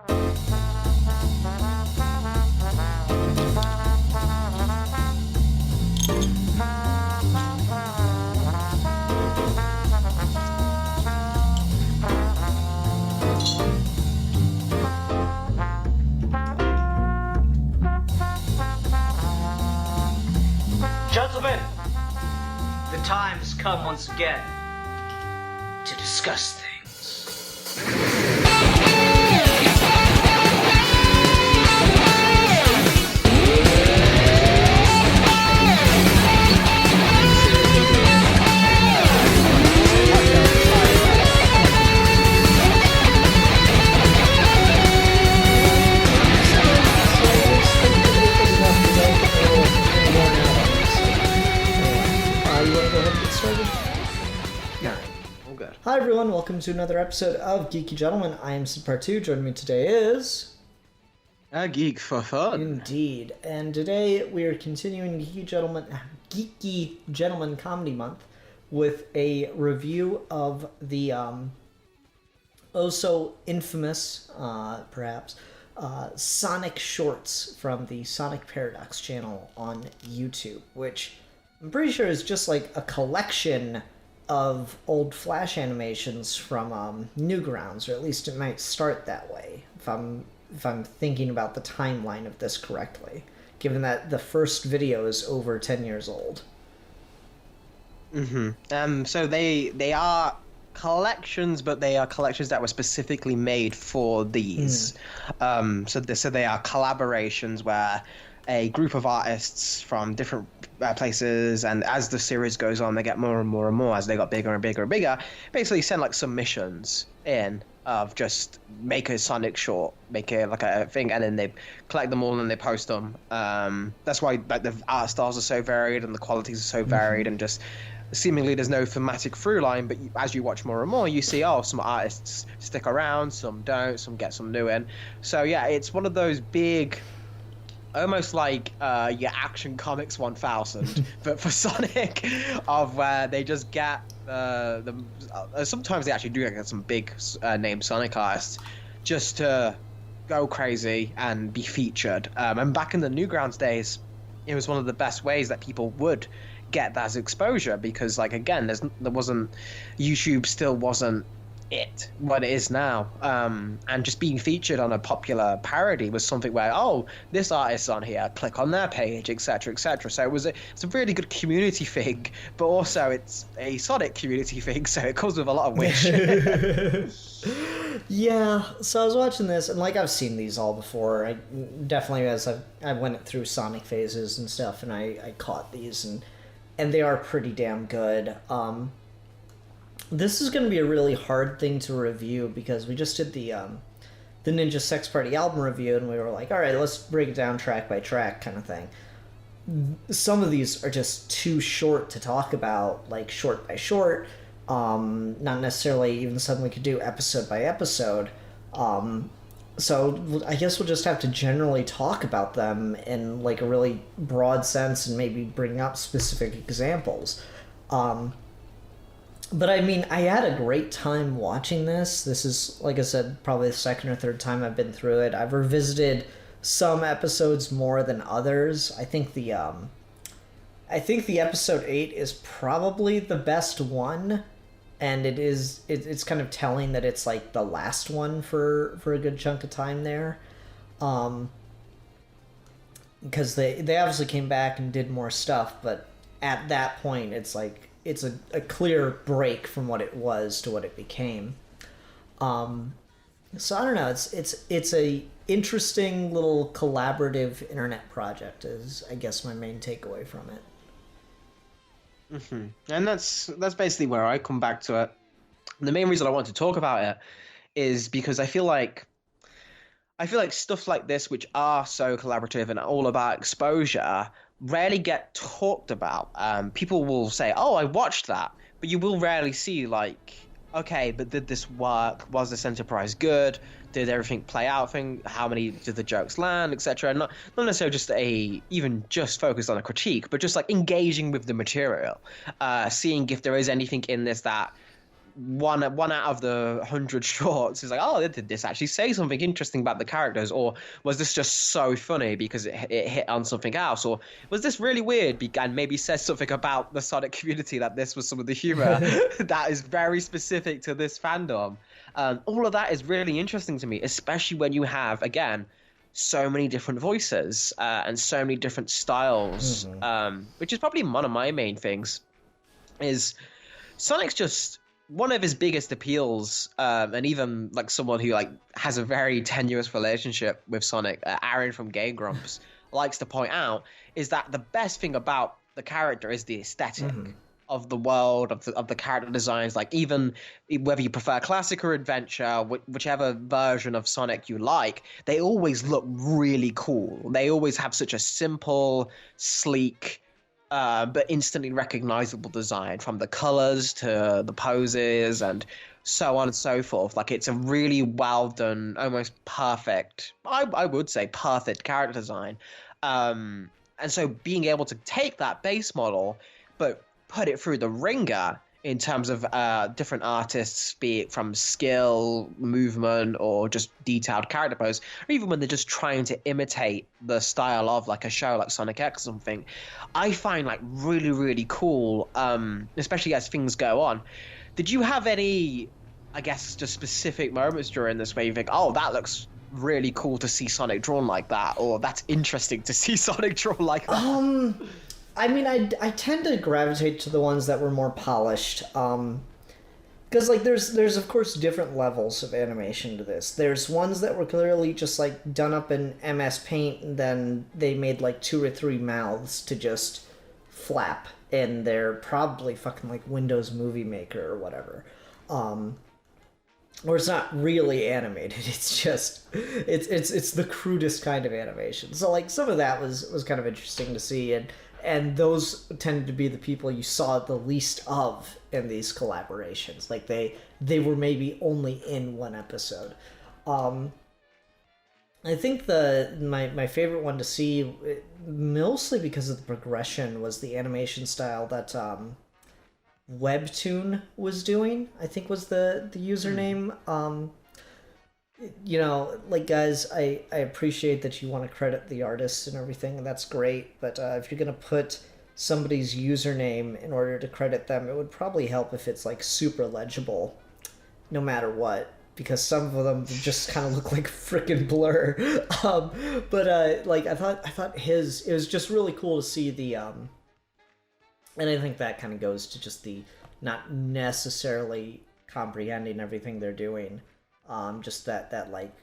Gentlemen, the time has come once again to discuss things. Hi everyone, welcome to another episode of Geeky Gentlemen. I am Sid Part 2. Joining me today is... A geek for fun. Indeed. And today we are continuing Geeky Gentleman Comedy Month with a review of the so infamous, perhaps, Sonic Shorts from the Sonic Paradox channel on YouTube, which I'm pretty sure is just like a collection of old Flash animations from Newgrounds, or at least it might start that way, if I'm thinking about the timeline of this correctly, given that the first video is over 10 years old. So they are collections, but they are collections that were specifically made for these. So they are collaborations where a group of artists from different places, and as the series goes on, they get more and more and more as they got bigger and bigger and bigger. Basically, send like submissions in of just make a Sonic short, make it like a thing, and then they collect them all and they post them. That's why like the art styles are so varied and the qualities are so varied, and just seemingly there's no thematic through line. But as you watch more and more, you see some artists stick around, some don't, some get some new in. So yeah, it's one of those big, almost like your Action Comics 1000, but for Sonic, of where they just get sometimes they actually do get some big name Sonic artists just to go crazy and be featured. And back in the Newgrounds days, it was one of the best ways that people would get that exposure, because like again, YouTube still wasn't what it is now, and just being featured on a popular parody was something where, oh, this artist's on here, click on their page, etc., etc. So it's a really good community thing, but also it's a Sonic community thing, so it comes with a lot of wish. Yeah, so I was watching this, and like I've seen these all before. I definitely, as I went through Sonic phases and stuff, and I caught these, and they are pretty damn good. This is going to be a really hard thing to review because we just did the Ninja Sex Party album review, and we were like, all right, let's break it down track by track kind of thing. Some of these are just too short to talk about, like short by short, not necessarily even something we could do episode by episode. So I guess we'll just have to generally talk about them in like a really broad sense and maybe bring up specific examples. But I mean, I had a great time watching this. This is, like I said, probably the second or third time I've been through it. I've revisited some episodes more than others. I think the episode 8 is probably the best one, and it's kind of telling that it's like the last one for a good chunk of time there. Because they obviously came back and did more stuff, but at that point it's like it's a clear break from what it was to what it became. So I don't know. It's a interesting little collaborative internet project is, I guess, my main takeaway from it. And that's basically where I come back to it. The main reason I want to talk about it is because I feel like stuff like this, which are so collaborative and all about exposure, rarely get talked about. People will say, oh, I watched that, but you will rarely see like, okay, but did this work? Was this enterprise good? Did everything play out? How many did the jokes land, etc.? Not necessarily just even just focused on a critique, but just like engaging with the material, seeing if there is anything in this that one out of the 100 shorts is like, oh, did this actually say something interesting about the characters, or was this just so funny because it hit on something else, or was this really weird and maybe says something about the Sonic community, that this was some of the humor that is very specific to this fandom. All of that is really interesting to me, especially when you have, again, so many different voices and so many different styles, which is probably one of my main things. Is Sonic's just one of his biggest appeals, and even like someone who like has a very tenuous relationship with Sonic, Aaron from Game Grumps, likes to point out, is that the best thing about the character is the aesthetic of the world, of the character designs. Like, even whether you prefer classic or adventure, whichever version of Sonic you like, they always look really cool. They always have such a simple, sleek, but instantly recognizable design, from the colors to the poses and so on and so forth. Like, it's a really well done, almost perfect, I would say perfect character design. And so being able to take that base model, but put it through the ringer in terms of different artists, be it from skill, movement, or just detailed character pose, or even when they're just trying to imitate the style of like a show like Sonic X or something, I find like really, really cool, especially as things go on. Did you have any, I guess, just specific moments during this where you think, oh, that looks really cool to see Sonic drawn like that, or that's interesting to see Sonic drawn like that? I mean, I tend to gravitate to the ones that were more polished, because like there's of course different levels of animation to this. There's ones that were clearly just like done up in MS Paint, and then they made like 2 or 3 mouths to just flap, and they're probably fucking like Windows Movie Maker or whatever. Or it's not really animated. It's just it's the crudest kind of animation. So like some of that was kind of interesting to see, and those tended to be the people you saw the least of in these collaborations. Like they were maybe only in one episode. I think my favorite one to see, mostly because of the progression, was the animation style that Webtoon was doing, I think was the username. You know, like, guys, I appreciate that you want to credit the artists and everything, and that's great, but if you're going to put somebody's username in order to credit them, it would probably help if it's, like, super legible, no matter what, because some of them just kind of look like frickin' Blur. Like, I thought it was just really cool to see the, and I think that kind of goes to just the not necessarily comprehending everything they're doing. Just that like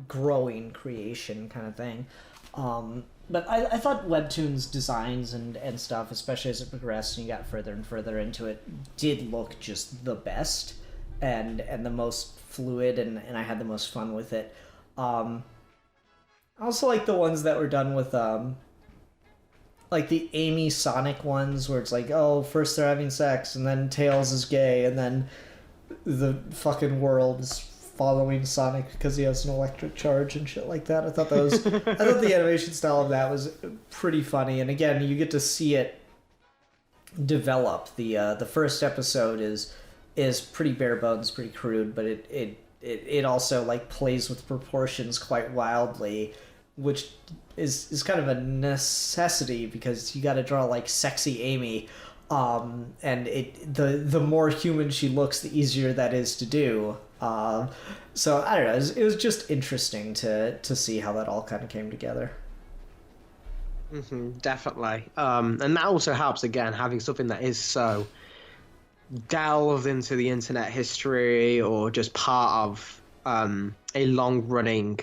growing creation kind of thing. But I thought Webtoon's designs and stuff, especially as it progressed and you got further and further into it, did look just the best and the most fluid, and I had the most fun with it. I also like the ones that were done with like the Amy Sonic ones, where it's like, oh, first they're having sex, and then Tails is gay, and then the fucking world is following Sonic because he has an electric charge and shit like that. I thought the animation style of that was pretty funny, and again, you get to see it develop. The first episode is pretty bare bones, pretty crude, but it also like plays with proportions quite wildly, which is kind of a necessity because you got to draw like sexy Amy, and the more human she looks, the easier that is to do. So I don't know. It was just interesting to see how that all kind of came together. Definitely. And that also helps, again, having something that is so delved into the internet history, or just part of a long-running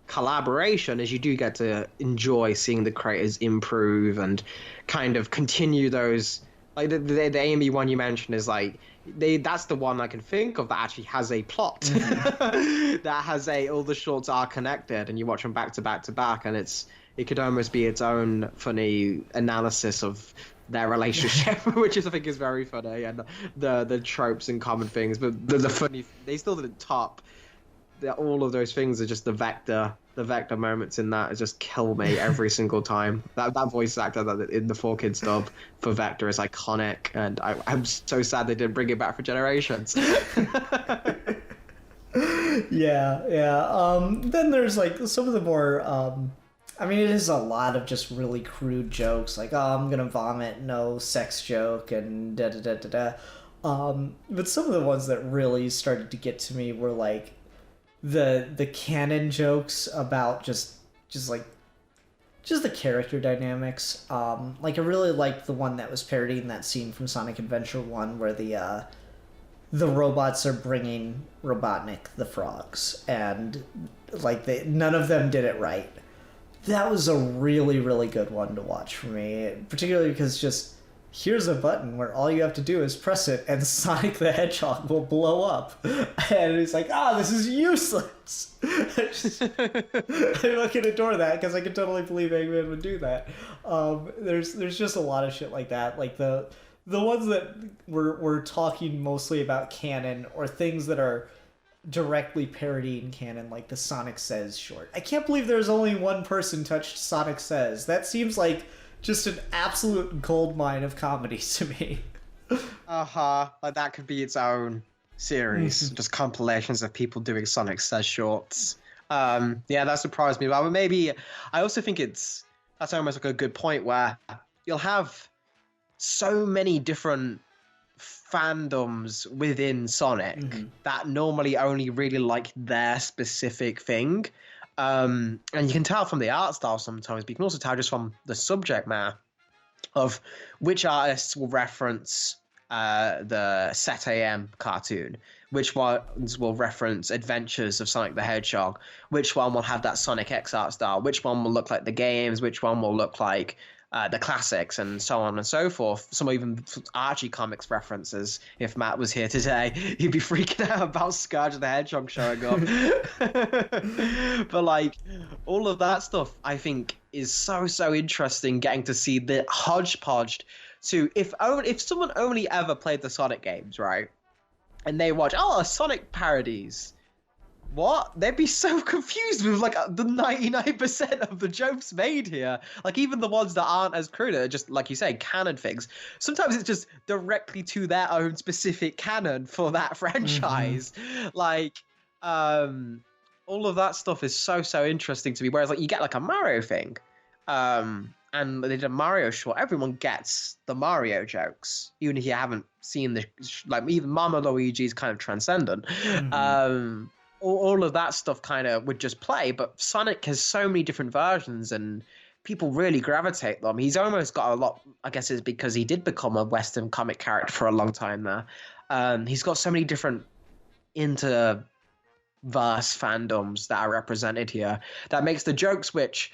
collaboration, as you do get to enjoy seeing the creators improve and kind of continue those. Like the Amy one you mentioned is like, that's the one I can think of that actually has a plot. That has all the shorts are connected, and you watch them back to back to back, and it could almost be its own funny analysis of their relationship, which I think is very funny, and the tropes and common things, but the funny, they still didn't top all of those things are just the vector moments in that just kill me every single time. That voice actor that in the 4Kids dub for Vector is iconic, and I'm so sad they didn't bring it back for Generations. Yeah. Then there's like some of the more I mean, it is a lot of just really crude jokes, like, oh, I'm gonna vomit, no sex joke, and da da da da da. But some of the ones that really started to get to me were like the canon jokes about just the character dynamics. Like I really liked the one that was parodying that scene from Sonic Adventure 1 where the robots are bringing Robotnik the frogs, and like none of them did it right. That was a really, really good one to watch for me, particularly because just here's a button where all you have to do is press it and Sonic the Hedgehog will blow up. And it's like, this is useless. I fucking adore that because I can totally believe Eggman would do that. There's just a lot of shit like that. Like the ones that we're talking mostly about canon or things that are directly parodying canon, like the Sonic Says short. I can't believe there's only one person touched Sonic Says. That seems like just an absolute goldmine of comedy to me. Like that could be its own series, just compilations of people doing Sonic Says shorts. Yeah, that surprised me. But maybe I also think that's almost like a good point where you'll have so many different fandoms within Sonic that normally only really like their specific thing. And you can tell from the art style sometimes, but you can also tell just from the subject matter of which artists will reference the Set AM cartoon, which ones will reference Adventures of Sonic the Hedgehog, which one will have that Sonic X art style, which one will look like the games, which one will look like the classics, and so on and so forth. Some even Archie comics references. If Matt was here today, he'd be freaking out about Scourge the Hedgehog showing up. But like all of that stuff, I think is so interesting. Getting to see the hodgepodge. To if someone only ever played the Sonic games, right, and they watch Sonic parodies. What? They'd be so confused with like the 99% of the jokes made here. Like even the ones that aren't as crude, are just like you say, canon things. Sometimes it's just directly to their own specific canon for that franchise. Like, all of that stuff is so interesting to me. Whereas like you get like a Mario thing, and they did a Mario short. Everyone gets the Mario jokes, even if you haven't seen the like even Mama Luigi's kind of transcendent. All of that stuff kind of would just play, but Sonic has so many different versions and people really gravitate them. He's almost got a lot, I guess it's because he did become a Western comic character for a long time there. He's got so many different interverse fandoms that are represented here that makes the jokes, which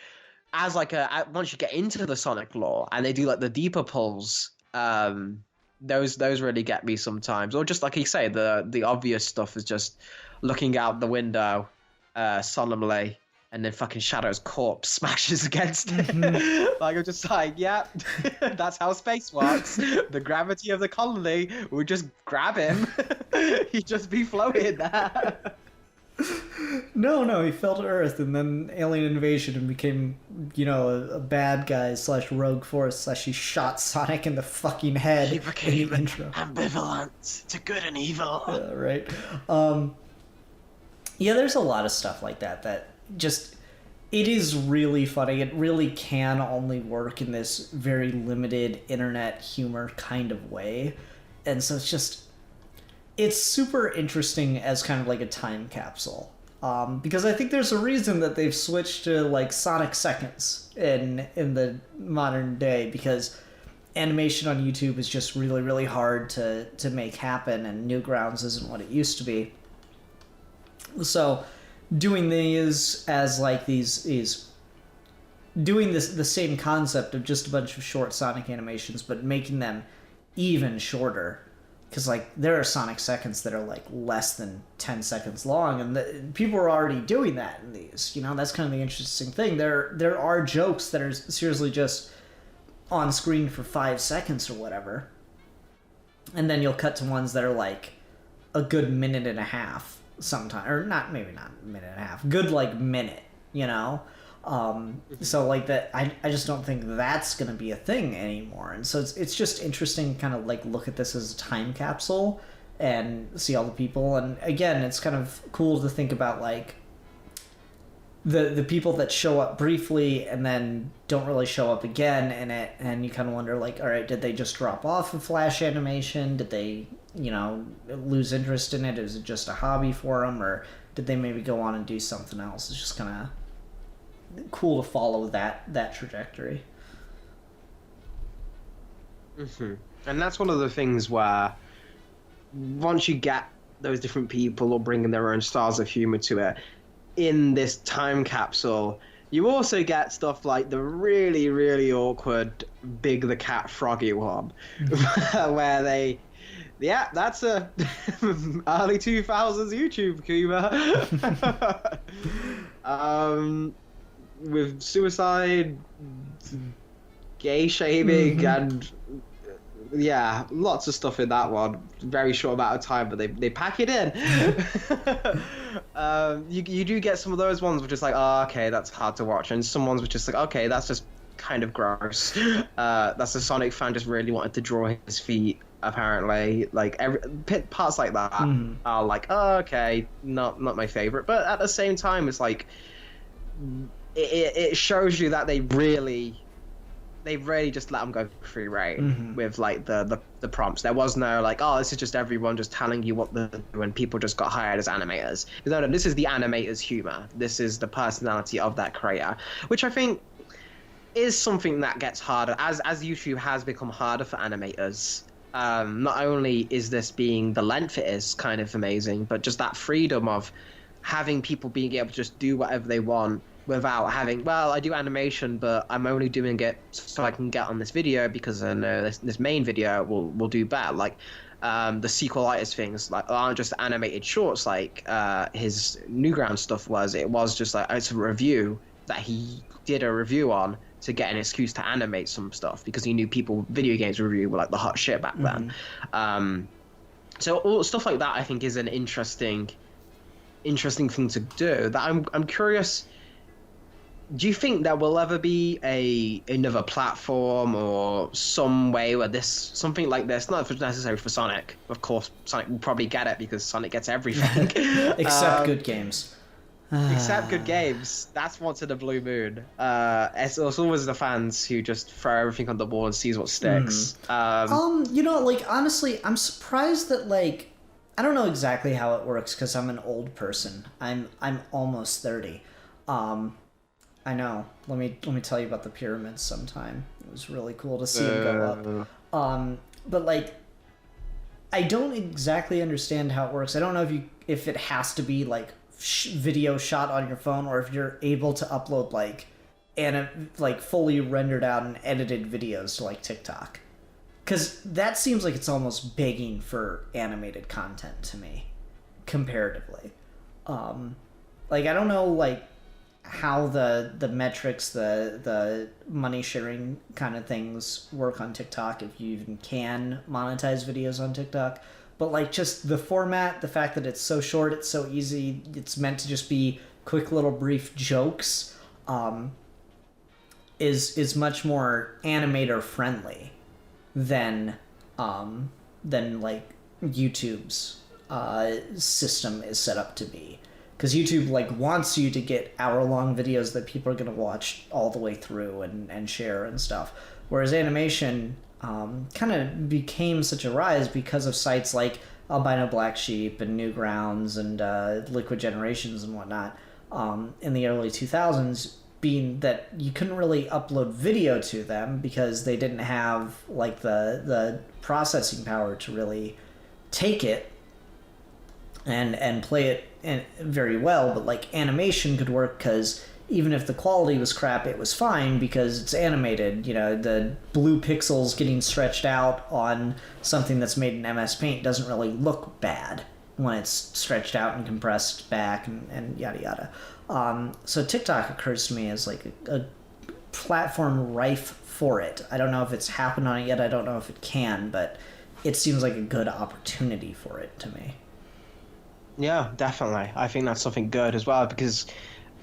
as like once you get into the Sonic lore and they do like the deeper pulls, those really get me sometimes. Or just like you say, the obvious stuff is just looking out the window solemnly, and then fucking Shadow's corpse smashes against it. Like I'm just like, yeah, that's how space works. The gravity of the colony would just grab him. He'd just be floating there. No, he fell to Earth and then alien invasion and became, a bad guy / rogue force / he shot Sonic in the fucking head. He became in the intro. ambivalent to good and evil. Yeah, right. Yeah, there's a lot of stuff like that just, it is really funny. It really can only work in this very limited internet humor kind of way. And so it's super interesting as kind of like a time capsule. Because I think there's a reason that they've switched to like Sonic Seconds in the modern day, because animation on YouTube is just really, really hard to make happen, and Newgrounds isn't what it used to be. So doing these as like these doing the same concept of just a bunch of short Sonic animations, but making them even shorter. Because like there are Sonic Seconds that are like less than 10 seconds long, and people are already doing that in these. That's kind of the interesting thing. There are jokes that are seriously just on screen for 5 seconds or whatever, and then you'll cut to ones that are like a good minute and a half. sometime, or not, maybe not a minute and a half, good like minute, you know. So like that, I just don't think that's gonna be a thing anymore, and so it's just interesting to kind of like look at this as a time capsule and see all the people, and again, it's kind of cool to think about like the people that show up briefly and then don't really show up again in it, and you kind of wonder like, all right, did they just drop off of Flash animation? Did they, you know, lose interest in it? Is it just a hobby for them, or did they maybe go on and do something else? It's just kind of cool to follow that trajectory. Mm-hmm. And that's one of the things where once you get those different people all bringing their own styles of humor to it, in this time capsule, you also get stuff like the really, really awkward Big the Cat Froggy one, where they, yeah, that's a early 2000s YouTube humor. With suicide, gay shaming, and yeah, lots of stuff in that one. Very short amount of time, but they pack it in. You do get some of those ones which is like, oh, okay, that's hard to watch, and some ones which is like, okay, that's just kind of gross. That's a Sonic fan just really wanted to draw his feet, apparently. Like parts like that are like, oh, okay, not my favorite, but at the same time, it's like it shows you that they really just let them go free reign with like the prompts. There was no like, oh, this is just everyone just telling you what the when people just got hired as animators. No, this is the animator's humor. This is the personality of that creator, which I think is something that gets harder as YouTube has become harder for animators. Not only is this being the length it is kind of amazing, but just that freedom of having people being able to just do whatever they want without having, well, I do animation, but I'm only doing it so I can get on this video because I know this main video will do better. Like the sequelitis things like aren't just animated shorts like his Newground stuff was. It was just like it's a review that he did a review on to get an excuse to animate some stuff because he knew video games review were like the hot shit back then. So all stuff like that I think is an interesting thing to do. That I'm curious. Do you think there will ever be another platform or some way where something like this, not necessarily for Sonic, of course Sonic will probably get it because Sonic gets everything. Except good games. Except good games. That's once in a blue moon. It's always the fans who just throw everything on the wall and sees what sticks. You know, like, honestly, I'm surprised that, like, I don't know exactly how it works because I'm an old person. I'm almost 30. I know. Let me tell you about the pyramids sometime. It was really cool to see them go up. But like, I don't exactly understand how it works. I don't know if it has to be like video shot on your phone, or if you're able to upload like fully rendered out and edited videos to like TikTok. Because that seems like it's almost begging for animated content to me, comparatively. Like, I don't know, like, how the metrics, the money sharing kind of things work on TikTok, if you even can monetize videos on TikTok. But like, just the format, the fact that it's so short, it's so easy, it's meant to just be quick little brief jokes, is much more animator friendly than like YouTube's system is set up to be. Because YouTube like wants you to get hour-long videos that people are going to watch all the way through and share and stuff. Whereas animation kind of became such a rise because of sites like Albino Black Sheep and Newgrounds and Liquid Generations and whatnot in the early 2000s, being that you couldn't really upload video to them because they didn't have like the processing power to really take it and play it very well. But like, animation could work because even if the quality was crap, it was fine because it's animated. You know, the blue pixels getting stretched out on something that's made in MS Paint doesn't really look bad when it's stretched out and compressed back and yada yada. So TikTok occurs to me as like a platform rife for it. I don't know if it's happened on it yet. I don't know if it can, but it seems like a good opportunity for it to me. Yeah, definitely. I think that's something good as well because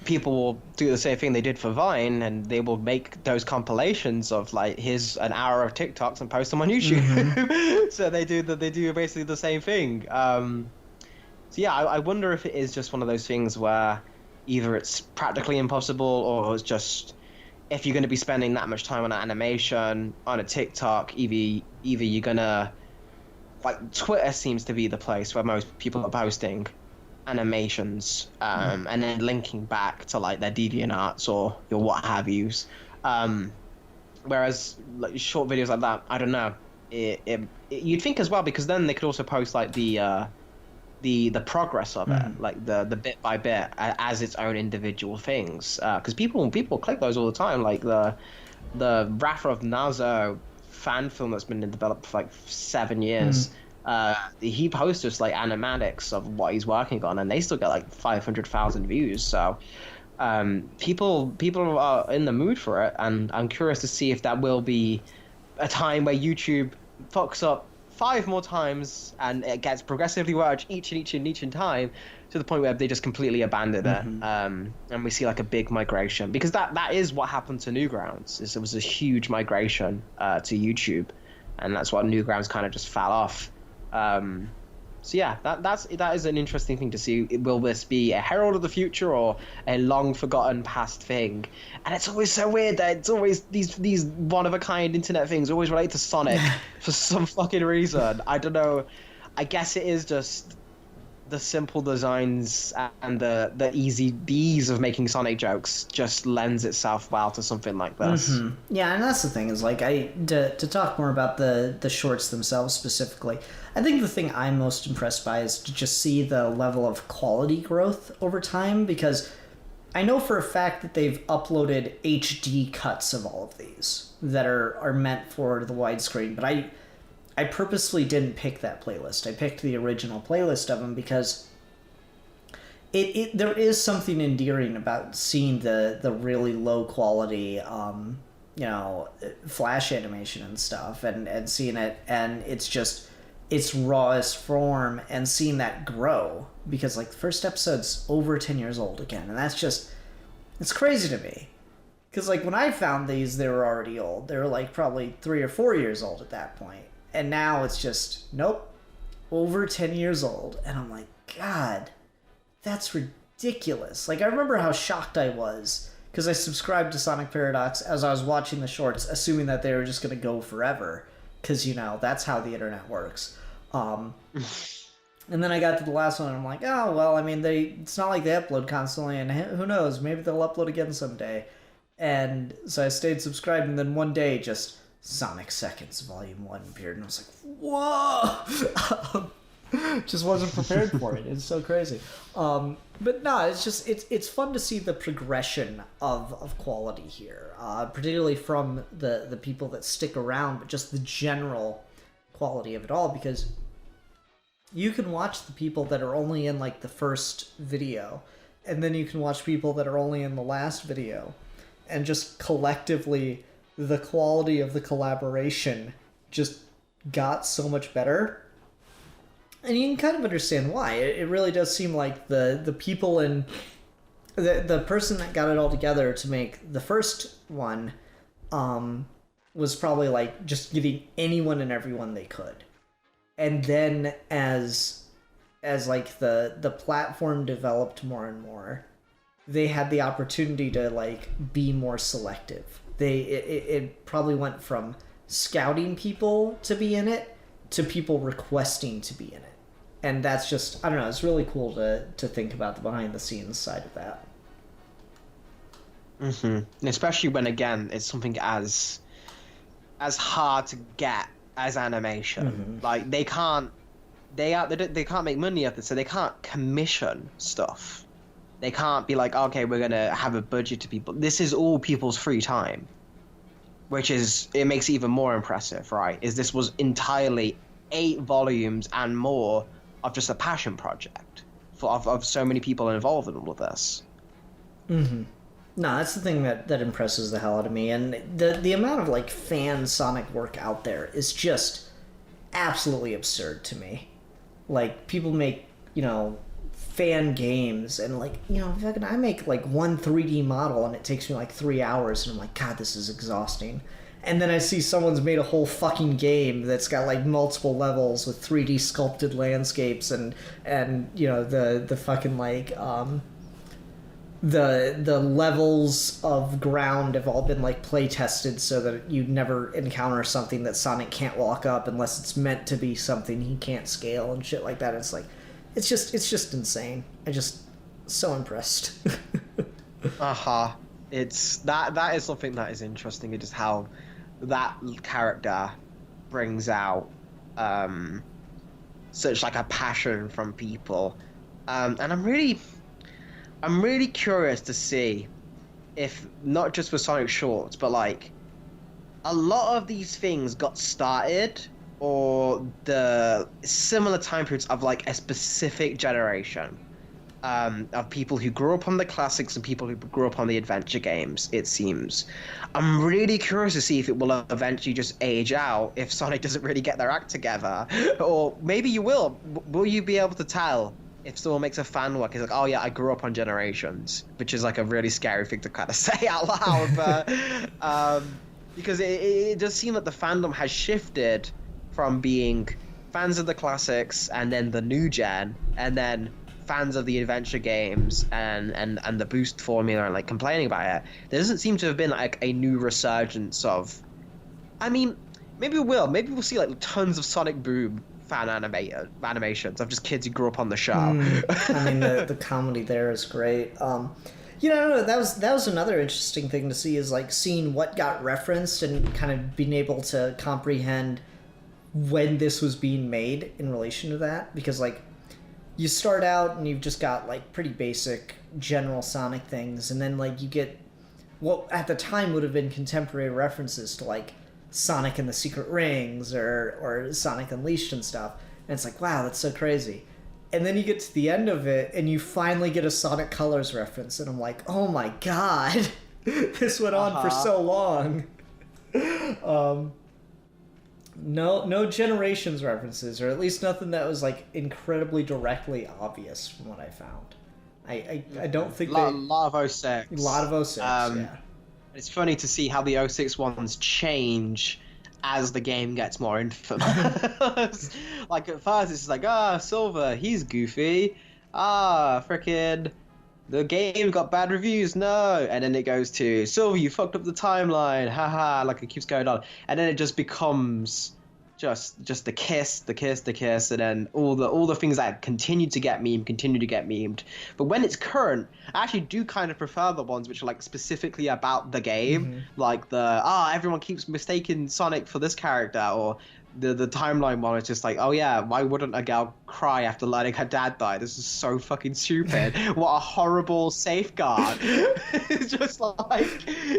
people will do the same thing they did for Vine, and they will make those compilations of like here's an hour of TikToks and post them on YouTube. So they do basically the same thing. So yeah, I wonder if it is just one of those things where either it's practically impossible or it's just if you're going to be spending that much time on an animation on a TikTok, either you're gonna like Twitter seems to be the place where most people are posting animations and then linking back to like their DeviantArts or your what have yous. Whereas like short videos like that, I don't know. You'd think as well because then they could also post like the progress of it, like the bit by bit as its own individual things. Because people click those all the time, like the Wrath of Nazo fan film that's been developed for like 7 years. He posts just like animatics of what he's working on, and they still get like 500,000 views. So people are in the mood for it, and I'm curious to see if that will be a time where YouTube fucks up 5 more times and it gets progressively worse each time to the point where they just completely abandon it. And we see like a big migration because that is what happened to Newgrounds. Is it was a huge migration to YouTube, and that's what Newgrounds kind of just fell off. So yeah, that is an interesting thing to see. Will this be a herald of the future or a long forgotten past thing? And it's always so weird that it's always these one of a kind internet things always relate to Sonic for some fucking reason. I don't know. I guess it is just the simple designs and the ease of making Sonic jokes just lends itself well to something like this. Yeah, and that's the thing is like to talk more about the shorts themselves specifically. I think the thing I'm most impressed by is to just see the level of quality growth over time because I know for a fact that they've uploaded HD cuts of all of these that are meant for the widescreen, but I purposely didn't pick that playlist. I picked the original playlist of them because there is something endearing about seeing the really low quality flash animation and stuff and seeing it, and it's just its rawest form and seeing that grow because like the first episode's over 10 years old again, and it's crazy to me because like when I found these they were already old. They were like probably 3 or 4 years old at that point, and now it's just nope, over 10 years old, and I'm like, God, that's ridiculous. Like I remember how shocked I was because I subscribed to Sonic Paradox as I was watching the shorts assuming that they were just going to go forever because that's how the internet works. And then I got to the last one and I'm like, oh well, I mean it's not like they upload constantly, and who knows, maybe they'll upload again someday. And so I stayed subscribed, and then one day just Sonic Seconds Volume 1 appeared, and I was like, whoa. Just wasn't prepared for it. It's so crazy. But no, it's just it's fun to see the progression of quality here, particularly from the people that stick around, but just the general quality of it all, because you can watch the people that are only in like the first video, and then you can watch people that are only in the last video, and just collectively the quality of the collaboration just got so much better. And you can kind of understand why. It really does seem like the people in the person that got it all together to make the first one was probably like just getting anyone and everyone they could. And then as like the platform developed more and more, they had the opportunity to like be more selective. It probably went from scouting people to be in it to people requesting to be in it. And that's just, I don't know, it's really cool to think about the behind the scenes side of that. Mm-hmm. Especially when, again, it's something as hard to get as animation. Mm-hmm. Like they can't make money off it, so they can't commission stuff. They can't be like, okay, we're gonna have a budget to people. This is all people's free time, which it makes it even more impressive, right? This was entirely 8 volumes and more of just a passion project of so many people involved in all of this. Mm-hmm. No, that's the thing that impresses the hell out of me, and the amount of like fan Sonic work out there is just absolutely absurd to me. Like people make fan games, and like, you know, fucking I make like one 3D model and it takes me like 3 hours, and I'm like, God, this is exhausting. And then I see someone's made a whole fucking game that's got like multiple levels with 3D sculpted landscapes, and you know, the fucking like the levels of ground have all been like play tested so that you never encounter something that Sonic can't walk up unless it's meant to be something he can't scale and shit like that. It's like, it's just insane. I just so impressed. It's that is something that is interesting. It's just how that character brings out such like a passion from people, and I'm really curious to see if, not just for Sonic Shorts, but like a lot of these things got started or the similar time periods of like a specific generation of people who grew up on the classics and people who grew up on the adventure games, it seems. I'm really curious to see if it will eventually just age out if Sonic doesn't really get their act together. Or maybe you will. Will you be able to tell if someone makes a fan work? It's like, oh yeah, I grew up on Generations, which is like a really scary thing to kind of say out loud. But because it does seem that the fandom has shifted from being fans of the classics and then the new gen, and then fans of the adventure games and the boost formula and like complaining about it. There doesn't seem to have been like a new resurgence of, I mean, maybe we'll see like tons of Sonic Boom fan animations of just kids who grew up on the show. I mean, the comedy there is great. You know, that was another interesting thing to see, is like seeing what got referenced and kind of being able to comprehend when this was being made in relation to that, because like you start out and you've just got like pretty basic general Sonic things, and then like you get what at the time would have been contemporary references to like Sonic and the Secret Rings or Sonic Unleashed and stuff, and it's like, wow, that's so crazy. And then you get to the end of it and you finally get a Sonic Colors reference, and I'm like, oh my god, this went on for so long. No Generations references, or at least nothing that was like incredibly directly obvious from what I found. I don't think a lot of 06. A lot of 06, yeah. It's funny to see how the 06 ones change as the game gets more infamous. Like at first it's like, Silver, he's goofy. Frickin' the game got bad reviews, no. And then it goes to, Silver, you fucked up the timeline, haha, like it keeps going on. And then it just becomes just the kiss, and then all the things that continue to get memed. But when it's current, I actually do kind of prefer the ones which are like specifically about the game, like the everyone keeps mistaking Sonic for this character, or the timeline one is just like, oh yeah, why wouldn't a girl cry after learning her dad died? This is so fucking stupid. What a horrible safeguard. It's just like,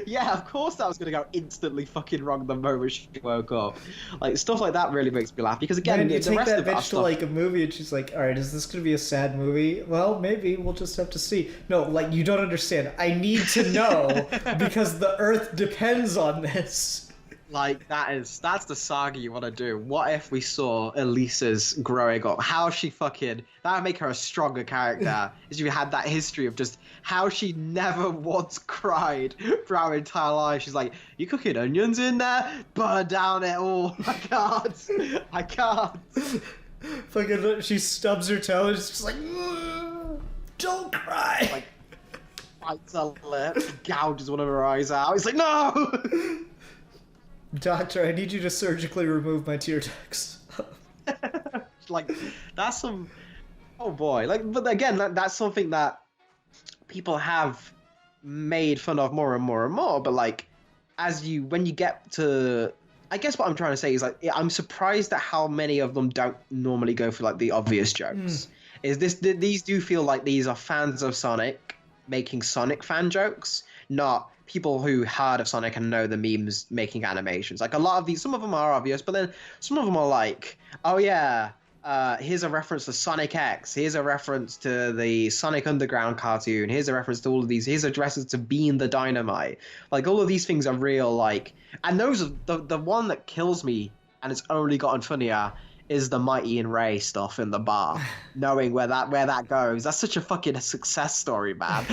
yeah, of course that was gonna go instantly fucking wrong the moment she woke up. Like stuff like that really makes me laugh, because again, you the take rest that of bitch that to stuff, like a movie and she's like, all right, is this gonna be a sad movie? Well, maybe we'll just have to see. No, like, you don't understand. I need to know because the Earth depends on this. like that's the saga you want to do. What if we saw Elisa's growing up? How she fucking, that would make her a stronger character. If you had that history of just how she never once cried for her entire life. She's like, you cooking onions in there? Burn down it all. I can't. Fucking, she stubs her toe and it's just like, don't cry. Like, bites her lip, gouges one of her eyes out. It's like, no. Doctor, I need you to surgically remove my tear ducts. Like, that's some, oh boy. Like, but again, that's something that people have made fun of more and more and more. But like, when you get to, I guess what I'm trying to say is like, I'm surprised at how many of them don't normally go for like the obvious jokes. These do feel like these are fans of Sonic making Sonic fan jokes, not people who heard of Sonic and know the memes making animations. Like a lot of these, some of them are obvious, but then some of them are like, oh yeah, here's a reference to Sonic X, here's a reference to the Sonic Underground cartoon, here's a reference to all of these, here's a reference to Being the Dynamite. Like all of these things are real, like, and those are the one that kills me, and it's only gotten funnier, is the Mighty and Ray stuff in the bar, knowing where that goes. That's such a fucking success story, man.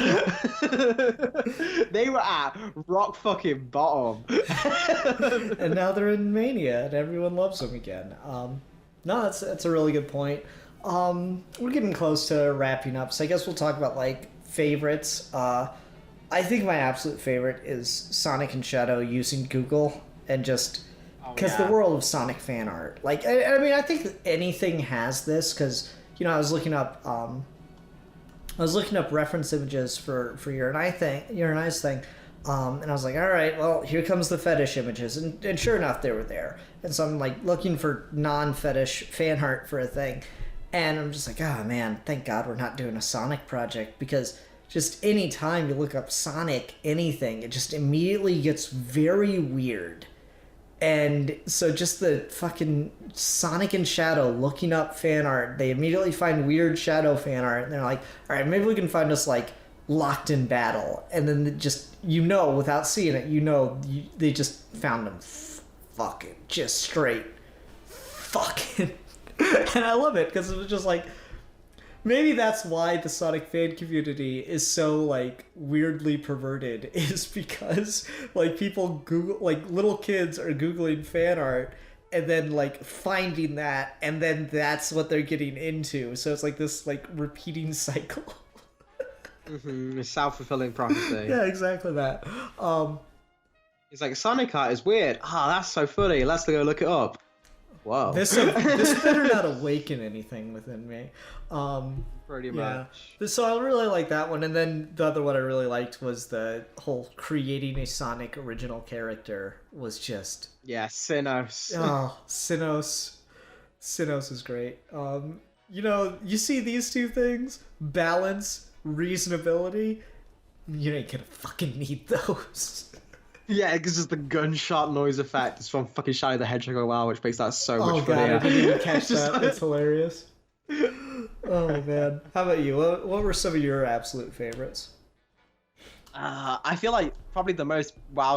They were at rock fucking bottom. And now they're in Mania, and everyone loves them again. No, that's a really good point. We're getting close to wrapping up, so I guess we'll talk about like favorites. I think my absolute favorite is Sonic and Shadow using Google and just because the world of Sonic fan art. Like, I mean, I think anything has this because I was looking up reference images for your and I's thing. And I was like, all right, well, here comes the fetish images. And sure enough, they were there. And so I'm like looking for non-fetish fan art for a thing. And I'm just like, oh man, thank God we're not doing a Sonic project, because just any time you look up Sonic anything, it just immediately gets very weird. And so just the fucking Sonic and Shadow looking up fan art, they immediately find weird Shadow fan art, and they're like, all right, maybe we can find us like locked in battle. And then just, without seeing it, they just found them fucking just straight fucking. And I love it because it was just like, maybe that's why the Sonic fan community is so like weirdly perverted, is because like people Google, like little kids are Googling fan art and then like finding that, and then that's what they're getting into. So it's like this like repeating cycle. Mm-hmm. It's self-fulfilling prophecy. Yeah, exactly that. It's like, Sonic art is weird. That's so funny. Let's go look it up. Whoa. This better not awaken anything within me. Pretty much. So I really like that one. And then the other one I really liked was the whole creating a Sonic original character was just... Yeah, Sinnoh. Oh, Sinnoh. Sinnoh is great. You see these two things? Balance, reasonability. You ain't gonna fucking need those. Yeah, it's just the gunshot noise effect. It's from fucking Shadow the Hedgehog WoW, which makes that so much funnier. God, I didn't even catch that. It's hilarious. Oh, man. How about you? What were some of your absolute favorites? I feel like probably the most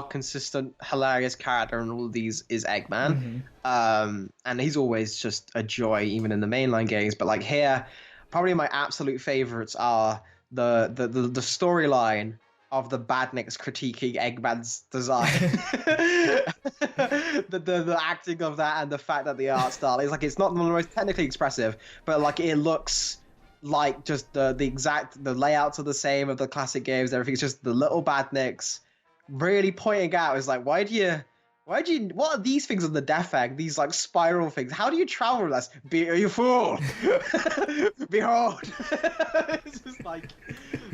consistent, hilarious character in all of these is Eggman. Mm-hmm. And he's always just a joy, even in the mainline games. But like here, probably my absolute favorites are the storyline of the badniks critiquing Eggman's design. the acting of that, and the fact that the art style is like, it's not the most technically expressive, but like it looks like just the layouts are the same of the classic games. Everything's just the little badniks really pointing out, is like, what are these things on the death egg? These like spiral things. How do you travel with this? You fool! Behold! It's just like,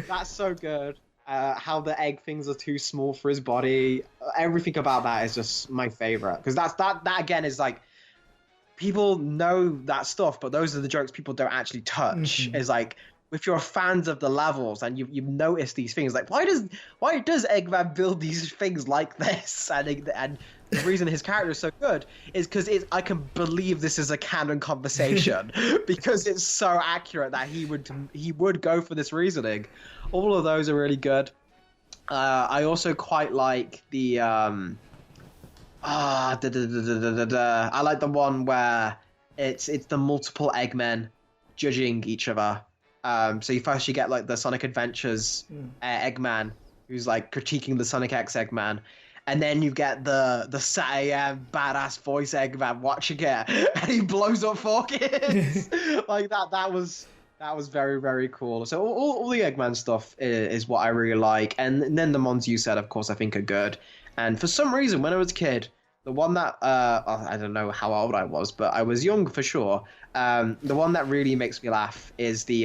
that's so good. How the egg things are too small for his body. Everything about that is just my favorite, because that again is like, people know that stuff, but those are the jokes people don't actually touch. Is like, if you're fans of the levels and you've noticed these things, like why does Eggman build these things like this? And the reason his character is so good is because I can believe this is a canon conversation because it's so accurate that he would go for this reasoning. All of those are really good. I also quite like the I like the one where it's the multiple Eggmen judging each other. So you get like the Sonic Adventures Eggman, who's like critiquing the Sonic X Eggman, and then you get the Saturday badass voice Eggman watching it, and he blows up 4 kids. Like that was very, very cool. So all the Eggman stuff is what I really like, and then the ones you said, of course, I think are good. And for some reason, when I was a kid, the one that I don't know how old I was, but I was young for sure. The one that really makes me laugh is the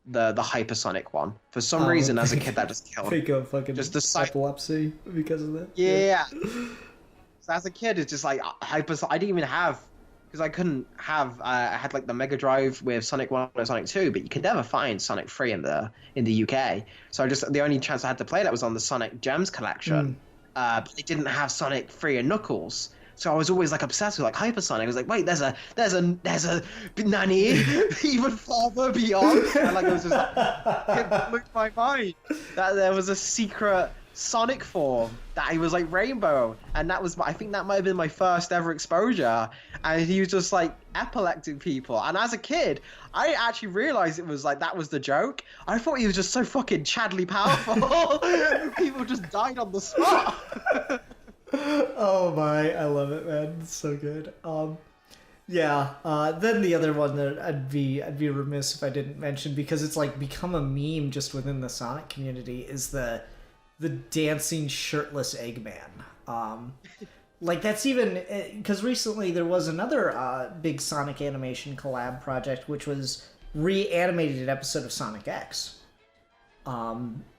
hypersonic one. For some reason, as a kid, that just killed me. Think of fucking just the epilepsy because of that. Yeah. So as a kid, it's just like I didn't even have, because I couldn't have. I had like the Mega Drive with Sonic 1 and Sonic 2, but you could never find Sonic 3 in the UK. So the only chance I had to play that was on the Sonic Gems collection. But they didn't have Sonic 3 and Knuckles. So I was always like obsessed with like Hypersonic. I was like, wait, there's a nanny even farther beyond. And like it was just like, it blew my mind that there was a secret Sonic form that he was like rainbow, and I think that might have been my first ever exposure. And he was just like epileptic people. And as a kid, I actually realized it was like that was the joke. I thought he was just so fucking chadly powerful. People just died on the spot. Oh my, I love it, man. It's so good. Yeah. Then the other one that I'd be remiss if I didn't mention, because it's like become a meme just within the Sonic community, is the dancing shirtless Eggman. Like that's even because recently there was another big Sonic animation collab project, which was reanimated an episode of Sonic X.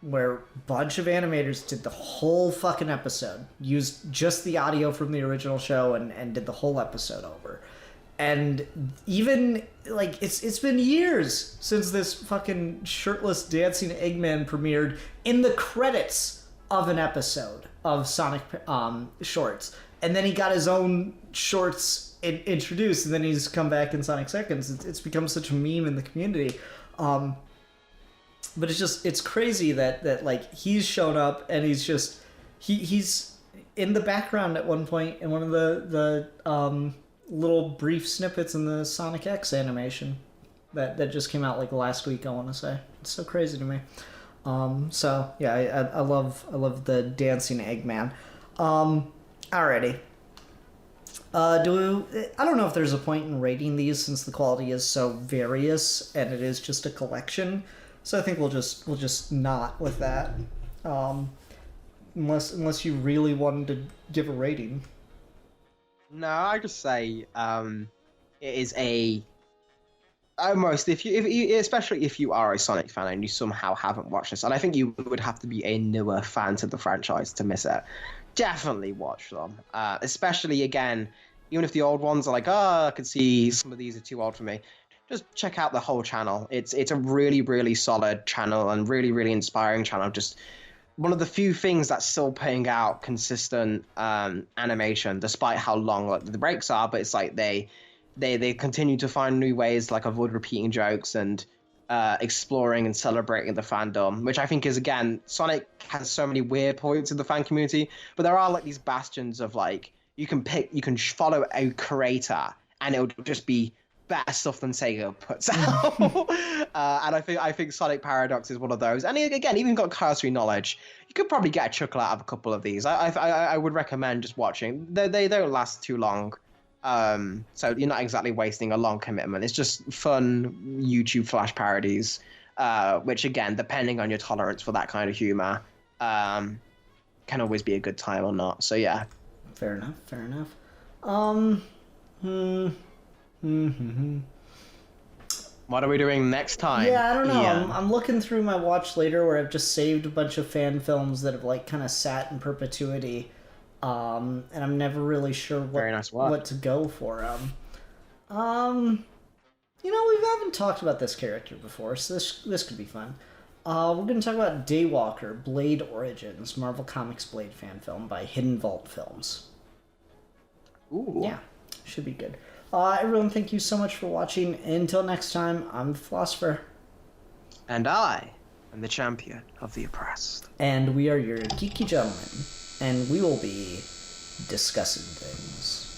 Where a bunch of animators did the whole fucking episode, used just the audio from the original show and did the whole episode over. And even, like, it's been years since this fucking shirtless dancing Eggman premiered in the credits of an episode of Sonic shorts. And then he got his own shorts introduced, and then he's come back in Sonic Seconds. It's become such a meme in the community. But it's crazy that like he's shown up and he's just he's in the background at one point in one of the little brief snippets in the Sonic X animation that just came out like last week, I want to say. It's so crazy to me. So yeah, I love the dancing Eggman. Alrighty. I don't know if there's a point in rating these since the quality is so various and it is just a collection. So I think we'll just not with that, unless you really wanted to give a rating. No, I just say it is a almost if you especially if you are a Sonic fan and you somehow haven't watched this, and I think you would have to be a newer fan to the franchise to miss it. Definitely watch them, especially again, even if the old ones are like, I can see some of these are too old for me. Just check out the whole channel. It's a really, really solid channel and really, really inspiring channel. Just one of the few things that's still paying out consistent animation, despite how long like, the breaks are. But it's like they continue to find new ways, like avoid repeating jokes and exploring and celebrating the fandom, which I think is, again, Sonic has so many weird points in the fan community, but there are like these bastions of like you can follow a creator and it'll just be better stuff than Sega puts out. And I think Sonic Paradox is one of those. And again, even got cursory knowledge, you could probably get a chuckle out of a couple of these. I would recommend just watching. They don't last too long, so you're not exactly wasting a long commitment. It's just fun YouTube flash parodies, which again, depending on your tolerance for that kind of humor, can always be a good time or not. So yeah. Fair enough. What are we doing next time? Yeah, I don't know. Yeah. I'm looking through my watch later where I've just saved a bunch of fan films that have like kind of sat in perpetuity, and I'm never really sure what to go for. We haven't talked about this character before, so this could be fun. We're going to talk about Daywalker, Blade Origins, Marvel Comics Blade fan film by Hidden Vault Films. Ooh. Yeah, should be good. Everyone, thank you so much for watching. Until next time, I'm the Philosopher. And I am the champion of the oppressed. And we are your geeky gentlemen. And we will be discussing things.